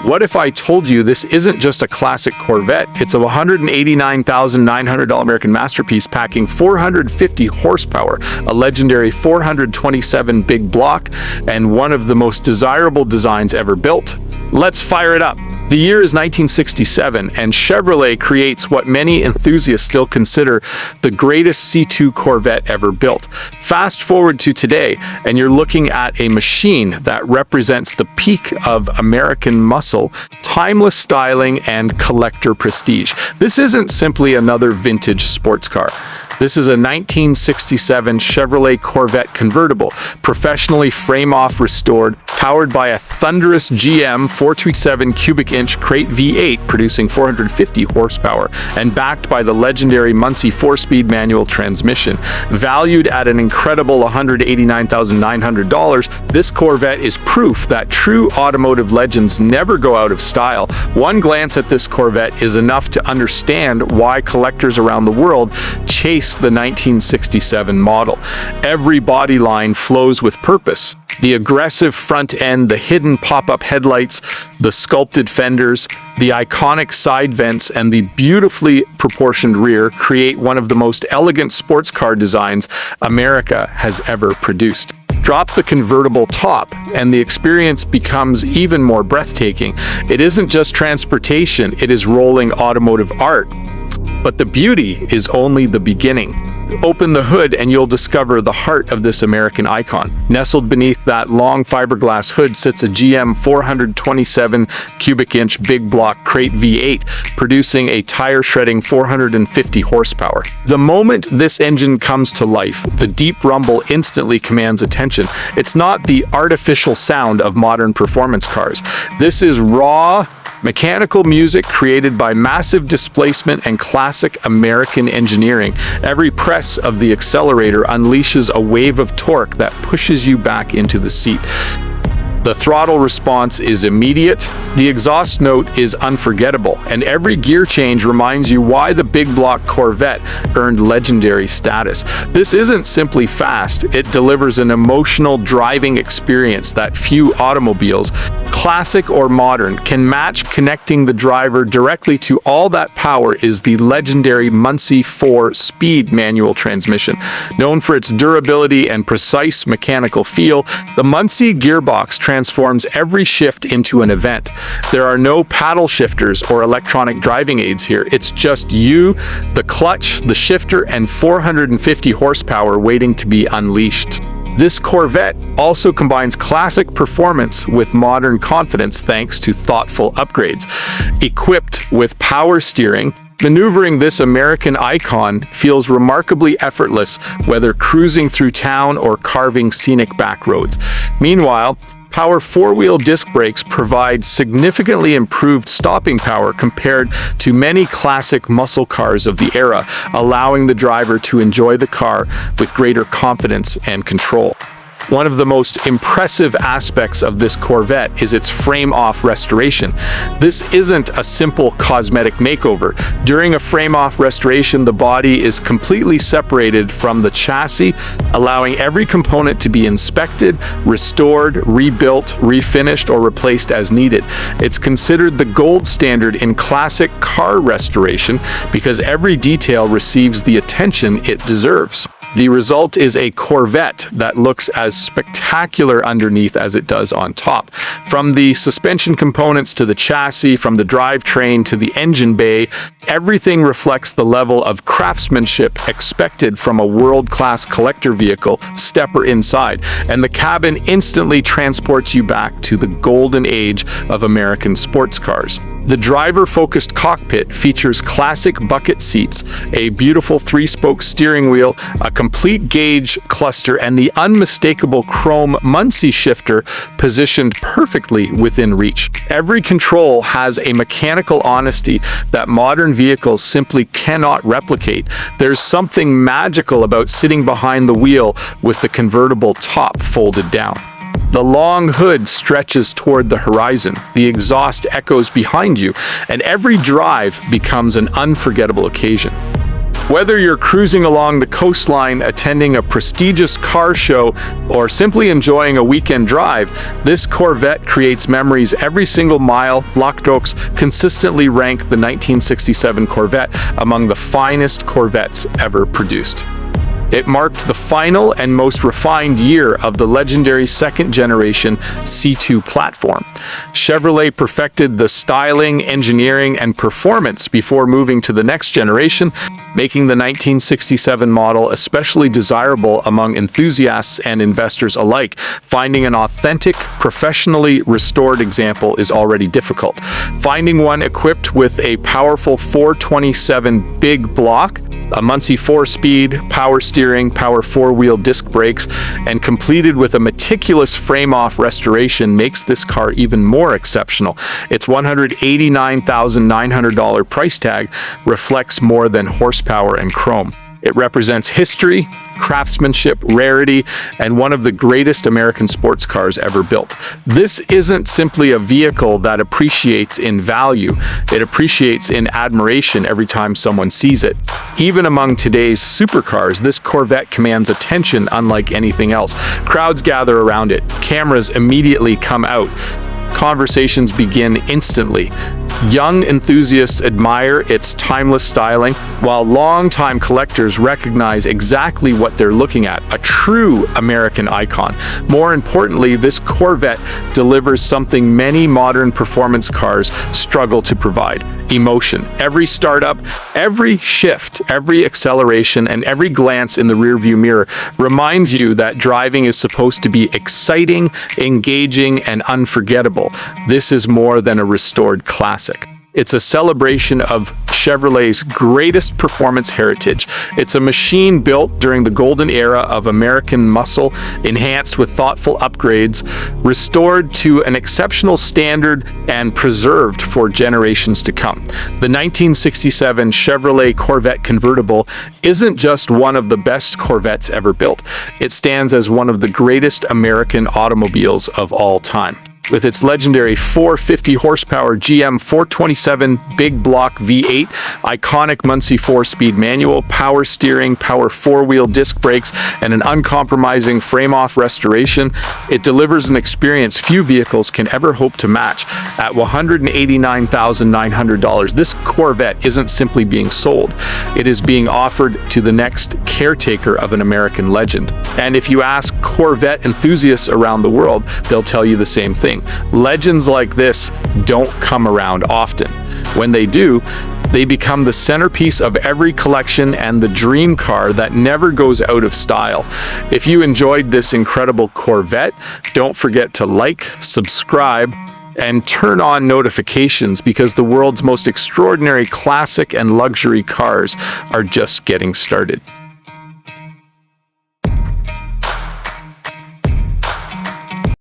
What if I told you this isn't just a classic Corvette? It's a $189,900 American masterpiece packing 450 horsepower, a legendary 427 big block, and one of the most desirable designs ever built. Let's fire it up. The year is 1967, and Chevrolet creates what many enthusiasts still consider the greatest C2 Corvette ever built. Fast forward to today, and you're looking at a machine that represents the peak of American muscle, timeless styling, and collector prestige. This isn't simply another vintage sports car. This is a 1967 Chevrolet Corvette Convertible, professionally frame-off restored, powered by a thunderous GM 427 cubic inch crate V8 producing 450 horsepower, and backed by the legendary Muncie 4-speed manual transmission. Valued at an incredible $189,900, this Corvette is proof that true automotive legends never go out of style. One glance at this Corvette is enough to understand why collectors around the world chase the 1967 model. Every body line flows with purpose. The aggressive front end, the hidden pop-up headlights, the sculpted fenders, the iconic side vents, and the beautifully proportioned rear create one of the most elegant sports car designs America has ever produced. Drop the convertible top, and the experience becomes even more breathtaking. It isn't just transportation, it is rolling automotive art. But the beauty is only the beginning. Open the hood and you'll discover the heart of this American icon. Nestled beneath that long fiberglass hood sits a GM 427 cubic inch big block crate V8, producing a tire-shredding 450 horsepower. The moment this engine comes to life, the deep rumble instantly commands attention. It's not the artificial sound of modern performance cars. This is raw, mechanical music created by massive displacement and classic American engineering. Every press of the accelerator unleashes a wave of torque that pushes you back into the seat. The throttle response is immediate, the exhaust note is unforgettable, and every gear change reminds you why the big block Corvette earned legendary status. This isn't simply fast, it delivers an emotional driving experience that few automobiles, classic or modern, can match. Connecting the driver directly to all that power is the legendary Muncie 4-speed manual transmission. Known for its durability and precise mechanical feel, the Muncie gearbox transforms every shift into an event. There are no paddle shifters or electronic driving aids here. It's just you, the clutch, the shifter, and 450 horsepower waiting to be unleashed. This Corvette also combines classic performance with modern confidence thanks to thoughtful upgrades. Equipped with power steering, maneuvering this American icon feels remarkably effortless, whether cruising through town or carving scenic back roads. Meanwhile, power four-wheel disc brakes provide significantly improved stopping power compared to many classic muscle cars of the era, allowing the driver to enjoy the car with greater confidence and control. One of the most impressive aspects of this Corvette is its frame-off restoration. This isn't a simple cosmetic makeover. During a frame-off restoration, the body is completely separated from the chassis, allowing every component to be inspected, restored, rebuilt, refinished, or replaced as needed. It's considered the gold standard in classic car restoration because every detail receives the attention it deserves. The result is a Corvette that looks as spectacular underneath as it does on top. From the suspension components to the chassis, from the drivetrain to the engine bay, everything reflects the level of craftsmanship expected from a world-class collector vehicle. Stepper inside, and the cabin instantly transports you back to the golden age of American sports cars. The driver-focused cockpit features classic bucket seats, a beautiful 3-spoke steering wheel, a complete gauge cluster, and the unmistakable chrome Muncie shifter positioned perfectly within reach. Every control has a mechanical honesty that modern vehicles simply cannot replicate. There's something magical about sitting behind the wheel with the convertible top folded down. The long hood stretches toward the horizon, the exhaust echoes behind you, and every drive becomes an unforgettable occasion. Whether you're cruising along the coastline, attending a prestigious car show, or simply enjoying a weekend drive, this Corvette creates memories every single mile. Lockdokes consistently rank the 1967 Corvette among the finest Corvettes ever produced. It marked the final and most refined year of the legendary second-generation C2 platform. Chevrolet perfected the styling, engineering, and performance before moving to the next generation, making the 1967 model especially desirable among enthusiasts and investors alike. Finding an authentic, professionally restored example is already difficult. Finding one equipped with a powerful 427 big block, a Muncie 4-speed, power steering, power 4-wheel disc brakes, and completed with a meticulous frame-off restoration makes this car even more exceptional. Its $189,900 price tag reflects more than horsepower and chrome. It represents history, craftsmanship, rarity, and one of the greatest American sports cars ever built. This isn't simply a vehicle that appreciates in value, it appreciates in admiration every time someone sees it. Even among today's supercars, this Corvette commands attention unlike anything else. Crowds gather around it, cameras immediately come out, conversations begin instantly. Young enthusiasts admire its timeless styling, while longtime collectors recognize exactly what they're looking at, a true American icon. More importantly, this Corvette delivers something many modern performance cars struggle to provide: emotion. Every startup, every shift, every acceleration, and every glance in the rearview mirror reminds you that driving is supposed to be exciting, engaging, and unforgettable. This is more than a restored classic. It's a celebration of Chevrolet's greatest performance heritage. It's a machine built during the golden era of American muscle, enhanced with thoughtful upgrades, restored to an exceptional standard, and preserved for generations to come. The 1967 Chevrolet Corvette Convertible isn't just one of the best Corvettes ever built. It stands as one of the greatest American automobiles of all time. With its legendary 450 horsepower GM 427 big block V8, iconic Muncie 4-speed manual, power steering, power 4-wheel disc brakes, and an uncompromising frame-off restoration, it delivers an experience few vehicles can ever hope to match. At $189,900, this Corvette isn't simply being sold, it is being offered to the next caretaker of an American legend. And if you ask Corvette enthusiasts around the world, they'll tell you the same thing. Legends like this don't come around often. When they do, they become the centerpiece of every collection and the dream car that never goes out of style. If you enjoyed this incredible Corvette, don't forget to like, subscribe, and turn on notifications, because the world's most extraordinary classic and luxury cars are just getting started.